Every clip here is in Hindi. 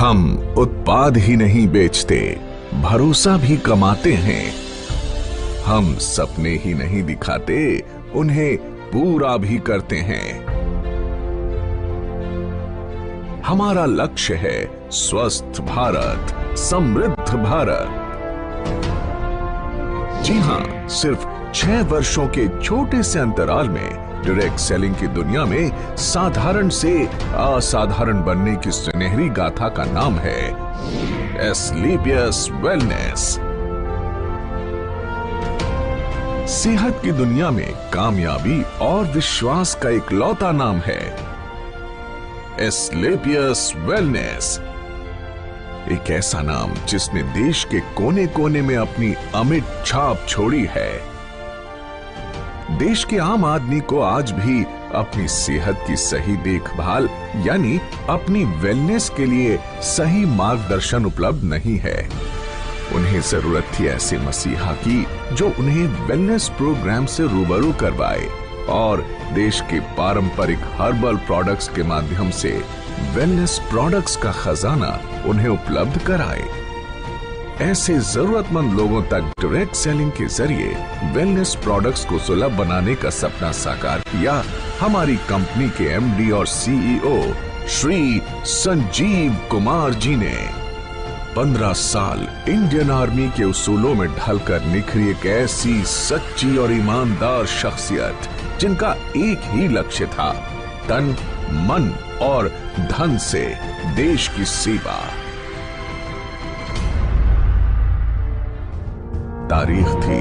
हम उत्पाद ही नहीं बेचते, भरोसा भी कमाते हैं। हम सपने ही नहीं दिखाते, उन्हें पूरा भी करते हैं। हमारा लक्ष्य है स्वस्थ भारत, समृद्ध भारत। जी हां, सिर्फ 6 वर्षों के छोटे से अंतराल में डायरेक्ट सेलिंग की दुनिया में साधारण से असाधारण बनने की सुनहरी गाथा का नाम है एस्क्लेपियस वेलनेस। सेहत की दुनिया में कामयाबी और विश्वास का इकलौता नाम है एस्क्लेपियस वेलनेस। एक ऐसा नाम जिसने देश के कोने कोने में अपनी अमिट छाप छोड़ी है। देश के आम आदमी को आज भी अपनी सेहत की सही देखभाल यानी अपनी वेलनेस के लिए सही मार्गदर्शन उपलब्ध नहीं है। उन्हें जरूरत थी ऐसे मसीहा की जो उन्हें वेलनेस प्रोग्राम से रूबरू करवाए और देश के पारंपरिक हर्बल प्रोडक्ट्स के माध्यम से वेलनेस प्रोडक्ट्स का खजाना उन्हें उपलब्ध कराए। ऐसे जरूरतमंद लोगों तक डायरेक्ट सेलिंग के जरिए वेलनेस प्रोडक्ट्स को सुलभ बनाने का सपना साकार किया हमारी कंपनी के एमडी और सीईओ श्री संजीव कुमार जी ने। 15 साल इंडियन आर्मी के उसूलों में ढलकर निखरी एक ऐसी सच्ची और ईमानदार शख्सियत जिनका एक ही लक्ष्य था, तन, मन और धन से देश की सेवा। तारीख थी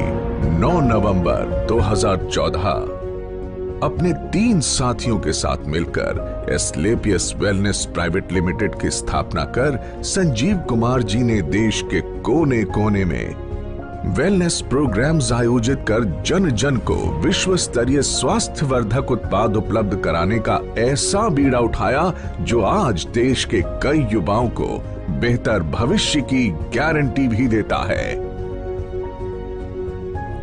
9 नवंबर 2014। अपने 3 साथियों के साथ मिलकर एस्क्लेपियस वेलनेस प्राइवेट लिमिटेड की स्थापना कर संजीव कुमार जी ने देश के कोने कोने में वेलनेस प्रोग्राम्स आयोजित कर जन जन को विश्व स्तरीय स्वास्थ्य वर्धक उत्पाद उपलब्ध कराने का ऐसा बीड़ा उठाया जो आज देश के कई युवाओं को बेहतर भविष्य की गारंटी भी देता है।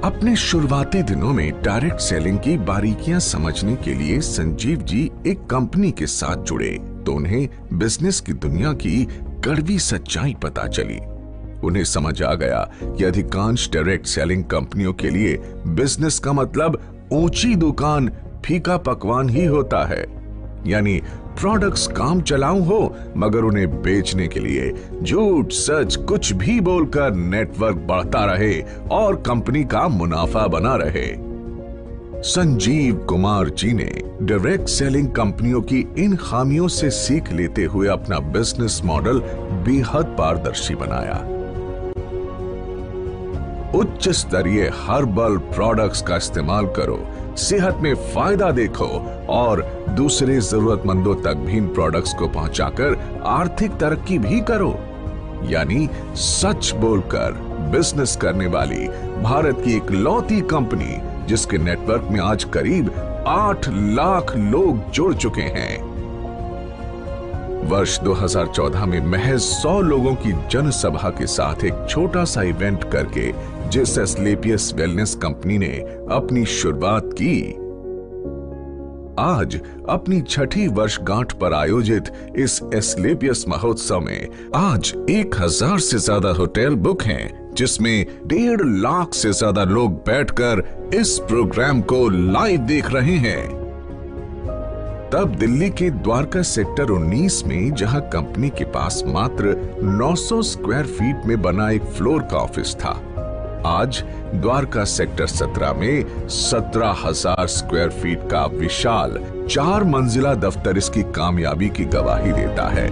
अपने शुरुआती दिनों में डायरेक्ट सेलिंग की बारीकियां समझने के लिए संजीव जी एक कंपनी के साथ जुड़े तो उन्हें बिजनेस की दुनिया की कड़वी सच्चाई पता चली। उन्हें समझ आ गया कि अधिकांश डायरेक्ट सेलिंग कंपनियों के लिए बिजनेस का मतलब ऊंची दुकान, फीका पकवान ही होता है। यानी प्रोडक्ट्स काम चलाऊ हो मगर उन्हें बेचने के लिए झूठ सच कुछ भी बोलकर नेटवर्क बढ़ता रहे और कंपनी का मुनाफा बना रहे। संजीव कुमार जी ने डायरेक्ट सेलिंग कंपनियों की इन खामियों से सीख लेते हुए अपना बिजनेस मॉडल बेहद पारदर्शी बनाया। उच्च स्तरीय हर्बल प्रोडक्ट्स का इस्तेमाल करो, सेहत में फायदा देखो और दूसरे जरूरतमंदों तक भी इन प्रोडक्ट्स को पहुंचाकर आर्थिक तरक्की भी करो। यानी सच बोलकर बिजनेस करने वाली भारत की इकलौती कंपनी जिसके नेटवर्क में आज करीब 8 लाख लोग जुड़ चुके हैं। वर्ष 2014 में महज 100 लोगों की जनसभा के साथ एक छोटा सा इवेंट करके जिस एस्क्लेपियस वेलनेस कंपनी ने अपनी शुरुआत की, आज अपनी 6ठी वर्षगांठ पर आयोजित इस एस्क्लेपियस महोत्सव में आज 1000 से ज्यादा होटल बुक हैं, जिसमें 1.5 लाख से ज्यादा लोग बैठकर इस प्रोग्राम को लाइव देख रहे हैं। तब दिल्ली के द्वारका सेक्टर 19 में जहां कंपनी के पास मात्र 900 स्क्वायर फीट में बना एक फ्लोर का ऑफिस था, आज द्वारका सेक्टर 17 में 17,000 स्क्वायर फीट का विशाल 4 मंजिला दफ्तर इसकी कामयाबी की गवाही देता है।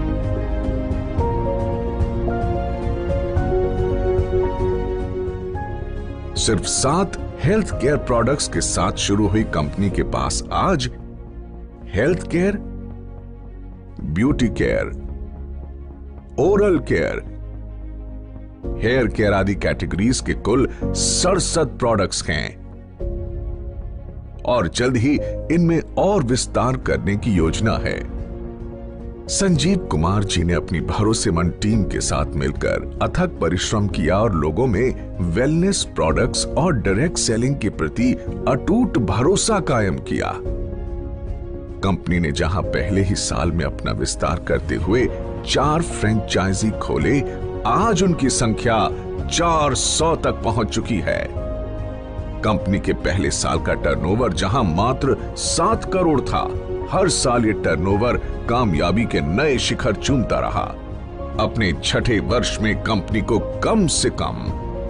सिर्फ 7 हेल्थ केयर प्रोडक्ट्स के साथ शुरू हुई कंपनी के पास आज health care, beauty care, oral care, hair care आदि कैटेगरीज के कुल 67 प्रोडक्ट्स हैं और जल्द ही इनमें और विस्तार करने की योजना है। संजीव कुमार जी ने अपनी भरोसेमंद टीम के साथ मिलकर अथक परिश्रम किया और लोगों में वेलनेस प्रोडक्ट्स और डायरेक्ट सेलिंग के प्रति अटूट भरोसा कायम किया। कंपनी ने जहां पहले ही साल में अपना विस्तार करते हुए 4 फ्रेंचाइजी खोले, आज उनकी संख्या 400 तक पहुंच चुकी है। कंपनी के पहले साल का टर्नओवर जहां मात्र 7 करोड़ था, हर साल ये टर्नओवर कामयाबी के नए शिखर चूमता रहा। अपने छठे वर्ष में कंपनी को कम से कम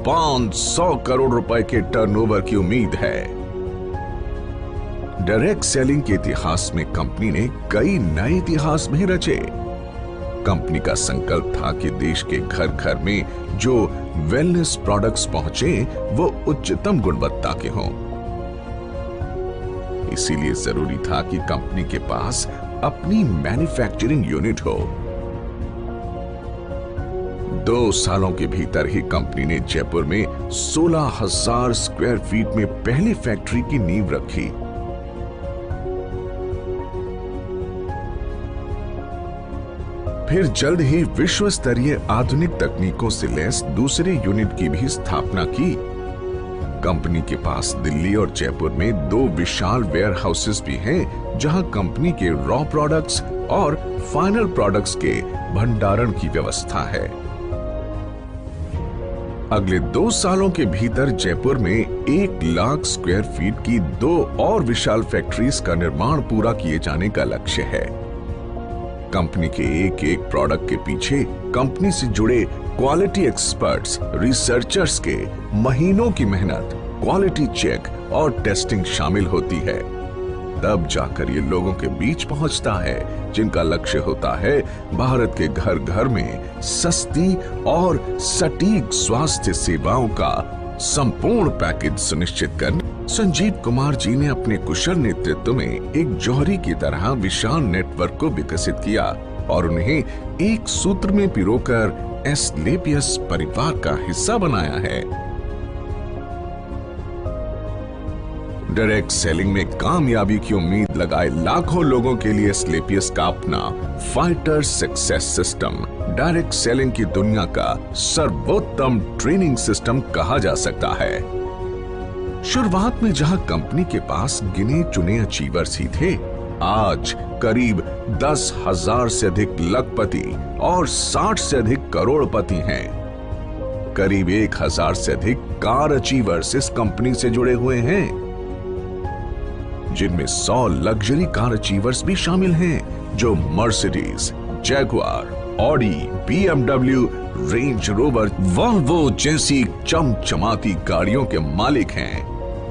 500 करोड़ रुपए के टर्नओवर की उम्मीद है। डायरेक्ट सेलिंग के इतिहास में कंपनी ने कई नए इतिहास भी रचे। कंपनी का संकल्प था कि देश के घर घर में जो वेलनेस प्रोडक्ट्स पहुंचे वो उच्चतम गुणवत्ता के हों। इसीलिए जरूरी था कि कंपनी के पास अपनी मैन्युफैक्चरिंग यूनिट हो। 2 सालों के भीतर ही कंपनी ने जयपुर में 16,000 स्क्वायर फीट में पहली फैक्ट्री की नींव रखी। फिर जल्द ही विश्व स्तरीय आधुनिक तकनीकों से लैस दूसरे यूनिट की भी स्थापना की। कंपनी के पास दिल्ली और जयपुर में 2 विशाल वेयर हाउसेस भी हैं, जहां कंपनी के रॉ प्रोडक्ट्स और फाइनल प्रोडक्ट्स के भंडारण की व्यवस्था है। अगले 2 सालों के भीतर जयपुर में 1 लाख स्क्वायर फीट की 2 और विशाल फैक्ट्रीज का निर्माण पूरा किए जाने का लक्ष्य है। कंपनी के एक एक प्रोडक्ट के पीछे कंपनी से जुड़े क्वालिटी एक्सपर्ट्स, रिसर्चर्स के महीनों की मेहनत, क्वालिटी चेक और टेस्टिंग शामिल होती है। तब जाकर ये लोगों के बीच पहुंचता है, जिनका लक्ष्य होता है भारत के घर घर में सस्ती और सटीक स्वास्थ्य सेवाओं का संपूर्ण पैकेज सुनिश्चित करना। संजीव कुमार जी ने अपने कुशल नेतृत्व में एक जौहरी की तरह विशाल नेटवर्क को विकसित किया और उन्हें एक सूत्र में पिरोकर एस्क्लेपियस परिवार का हिस्सा बनाया है। डायरेक्ट सेलिंग में कामयाबी की उम्मीद लगाए लाखों लोगों के लिए एस्क्लेपियस का अपना fighter success system direct selling की दुनिया का सर्वोत्तम ट्रेनिंग सिस्टम कहा जा सकता है। शुरुआत में जहां कंपनी के पास गिने चुने अचीवर्स ही थे, आज करीब 10,000 से अधिक लखपति और 60 से अधिक करोड़पति हैं। करीब 1,000 से अधिक कार अचीवर्स इस कंपनी से जुड़े हुए हैं, जिनमें 100 लग्जरी कार अचीवर्स भी शामिल हैं, जो Mercedes, Jaguar, Audi, BMW, range rover, Volvo जैसी चमचमाती गाड़ियों के मालिक हैं।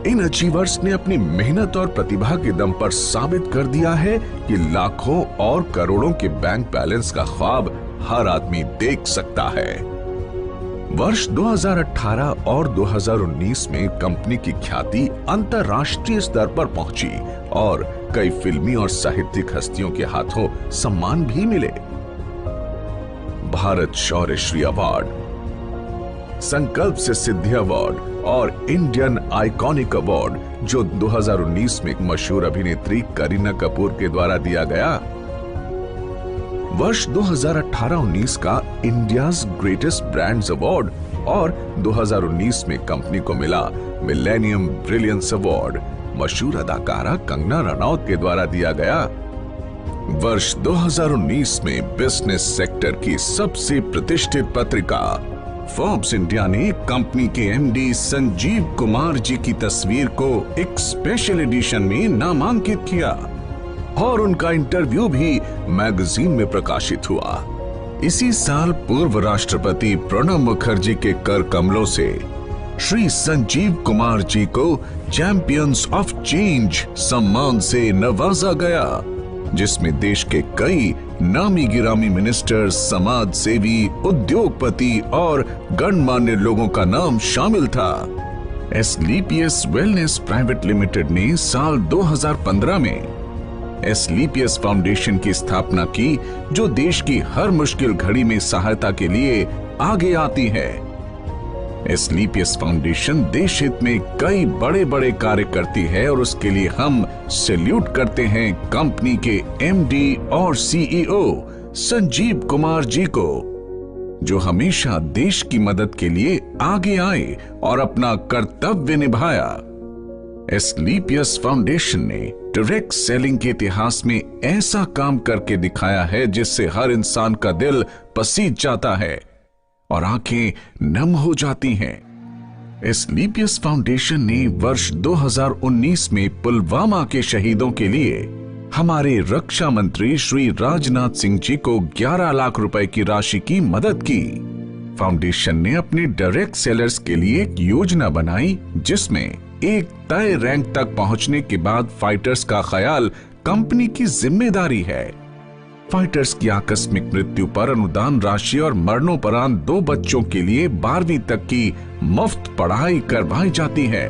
इन अचीवर्स ने अपनी मेहनत और प्रतिभा के दम पर साबित कर दिया है कि लाखों और करोड़ों के बैंक बैलेंस का ख्वाब हर आदमी देख सकता है। वर्ष 2018 और 2019 में कंपनी की ख्याति अंतर्राष्ट्रीय स्तर पर पहुंची और कई फिल्मी और साहित्यिक हस्तियों के हाथों सम्मान भी मिले। भारत शौर्य श्री अवार्ड, संकल्प से सिद्धि अवार्ड और इंडियन आइकॉनिक अवार्ड, जो 2019 में एक मशहूर अभिनेत्री करीना कपूर के द्वारा दिया गया। वर्ष 2018-19 का इंडियाज ग्रेटेस्ट ब्रांड्स अवार्ड और 2019 में कंपनी को मिला मिलेनियम ब्रिलियंस अवार्ड मशहूर अदाकारा कंगना रनौत के द्वारा दिया गया। वर्ष 2019 में बिजनेस सेक्टर की सबसे प्रतिष्ठित पत्रिका फोर्ब्स इंडिया ने कंपनी के एमडी संजीव कुमार जी की तस्वीर को एक स्पेशल एडिशन में नामांकित किया और उनका इंटरव्यू भी मैगजीन में प्रकाशित हुआ। इसी साल पूर्व राष्ट्रपति प्रणब मुखर्जी के कर कमलों से श्री संजीव कुमार जी को चैंपियंस ऑफ चेंज सम्मान से नवाजा गया, जिसमें देश के कई नामी गिरामी मिनिस्टर, समाज सेवी, उद्योगपति और गणमान्य लोगों का नाम शामिल था। एस्क्लेपियस वेलनेस प्राइवेट लिमिटेड ने साल 2015 में एस्क्लेपियस फाउंडेशन की स्थापना की, जो देश की हर मुश्किल घड़ी में सहायता के लिए आगे आती है। एस्क्लेपियस फाउंडेशन देश हित में कई बड़े बड़े कार्य करती है और उसके लिए हम सैल्यूट करते हैं कंपनी के एमडी और सीईओ संजीव कुमार जी को, जो हमेशा देश की मदद के लिए आगे आए और अपना कर्तव्य निभाया। एस्क्लेपियस फाउंडेशन ने डायरेक्ट सेलिंग के इतिहास में ऐसा काम करके दिखाया है जिससे हर इंसान का दिल पसीज जाता है और आंखें नम हो जाती हैं। एस्क्लेपियस फाउंडेशन ने वर्ष 2019 में पुलवामा के शहीदों के लिए हमारे रक्षा मंत्री श्री राजनाथ सिंह जी को 11 लाख रुपए की राशि की मदद की। फाउंडेशन ने अपने डायरेक्ट सेलर्स के लिए एक योजना बनाई जिसमें एक तय रैंक तक पहुंचने के बाद फाइटर्स का ख्याल कंपनी की जिम्मेदारी है। फाइटर्स की आकस्मिक मृत्यु पर अनुदान राशि और मरणोपरांत 2 बच्चों के लिए 12वीं तक की मुफ्त पढ़ाई करवाई जाती है।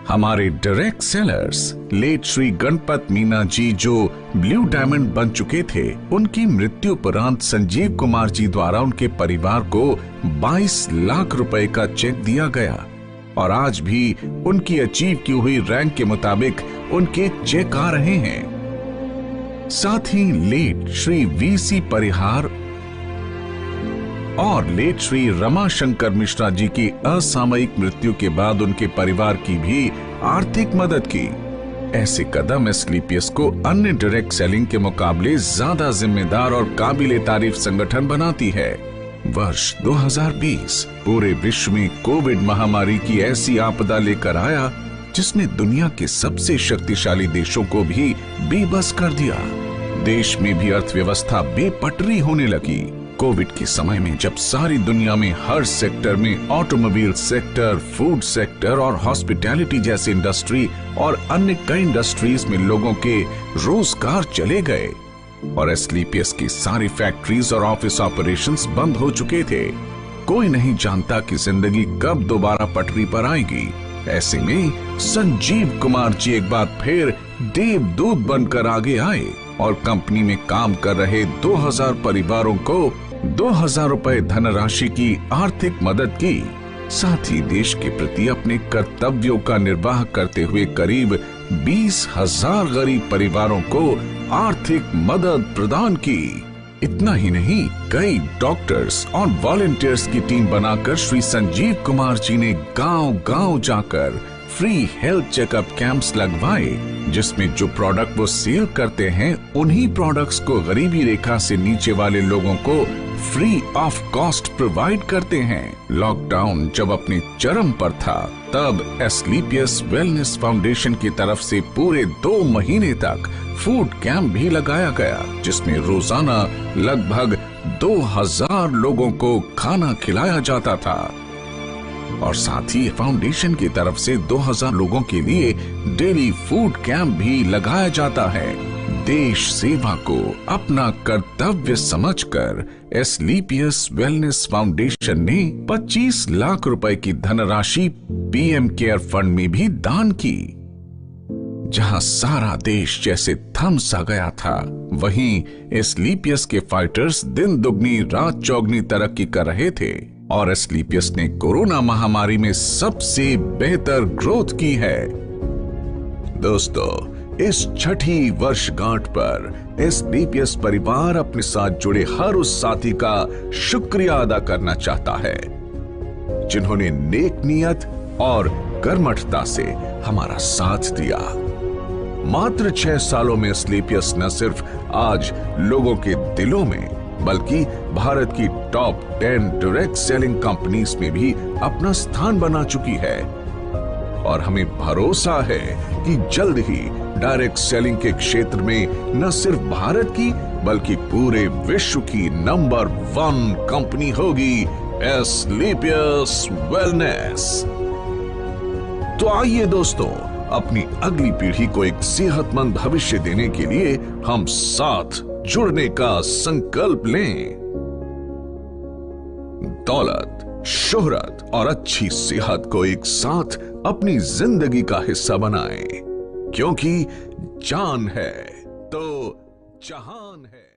हमारे direct sellers late Shri Ganpat Meena ji जो ब्लू डायमंड बन चुके थे, उनकी मृत्यु उपरांत संजीव कुमार जी द्वारा उनके परिवार को 22 लाख रुपए का चेक दिया गया और आज भी उनकी अचीव की हुई रैंक के मुताबिक उनके चेक आ रहे हैं। साथ ही लेट श्री वीसी परिहार और लेट श्री रमाशंकर मिश्रा जी की असामयिक मृत्यु के बाद उनके परिवार की भी आर्थिक मदद की। ऐसे कदम एस्क्लेपियस को अन्य डायरेक्ट सेलिंग के मुकाबले ज्यादा जिम्मेदार और काबिले तारीफ संगठन बनाती है। वर्ष 2020 पूरे विश्व में कोविड महामारी की ऐसी आपदा लेकर आया जिसने दुनिया के सबसे शक्तिशाली देशों को भी बेबस कर दिया। देश में भी अर्थव्यवस्था बेपटरी होने लगी। कोविड के समय में जब सारी दुनिया में हर सेक्टर में ऑटोमोबाइल सेक्टर, फूड सेक्टर और हॉस्पिटैलिटी जैसी इंडस्ट्री और अन्य कई इंडस्ट्रीज में लोगों के रोजगार चले गए और एस्क्लेपियस की सारी फैक्ट्रीज और ऑफिस ऑपरेशंस बंद हो चुके थे, कोई नहीं जानता कि जिंदगी कब दोबारा पटरी पर आएगी। ऐसे में संजीव कुमार जी एक बार फिर देवदूत बनकर आगे आए और कंपनी में काम कर रहे 2000 परिवारों को 2000 रुपए धनराशि की आर्थिक मदद की। साथ ही देश के प्रति अपने कर्तव्यों का निर्वाह करते हुए करीब 20,000 गरीब परिवारों को आर्थिक मदद प्रदान की। इतना ही नहीं, कई डॉक्टर्स और वॉलंटियर्स की टीम बनाकर श्री संजीव कुमार जी ने गांव-गांव जाकर फ्री हेल्थ चेकअप कैंप्स लगवाए, जिसमें जो प्रोडक्ट वो सेल करते हैं उन्हीं प्रोडक्ट्स को गरीबी रेखा से नीचे वाले लोगों को फ्री ऑफ कॉस्ट प्रोवाइड करते हैं। लॉकडाउन जब अपने चरम पर था तब एस्क्लेपियस वेलनेस फाउंडेशन की तरफ से पूरे 2 महीने तक फूड कैंप भी लगाया गया, जिसमें रोजाना लगभग 2000 लोगों को खाना खिलाया जाता था और साथ ही फाउंडेशन की तरफ से 2000 लोगों के लिए डेली फूड कैंप भी लगाया जाता है। देश सेवा को अपना कर्तव्य समझकर एस्क्लेपियस वेलनेस फाउंडेशन ने 25 लाख रुपए की धनराशि पीएम केयर फंड में भी दान की। जहां सारा देश जैसे थम सा गया था, वहीं एस्क्लेपियस के फाइटर्स दिन दुगनी रात चौगनी तरक्की कर रहे थे और एस्क्लेपियस ने कोरोना महामारी में सबसे बेहतर ग्रोथ की है। दोस्तों, इस छठी वर्षगांठ पर एस्क्लेपियस परिवार अपने साथ जुड़े हर उस साथी का शुक्रिया अदा करना चाहता है जिन्होंने नेक नियत और कर्मठता से हमारा साथ दिया। मात्र 6 सालों में एस्क्लेपियस न सिर्फ आज लोगों के दिलों में बल्कि भारत की टॉप 10 डायरेक्ट सेलिंग कंपनीज में भी अपना स्थान बना चुकी है और हमें भरोसा है कि जल्द ही डायरेक्ट सेलिंग के क्षेत्र में न सिर्फ भारत की बल्कि पूरे विश्व की नंबर 1 कंपनी होगी एस्क्लेपियस वेलनेस। तो आइए दोस्तों, अपनी अगली पीढ़ी को एक सेहतमंद भविष्य देने के लिए हम साथ जुड़ने का संकल्प लें। दौलत, शोहरत और अच्छी सेहत को एक साथ अपनी जिंदगी का हिस्सा बनाएं, क्योंकि जान है तो जहान है।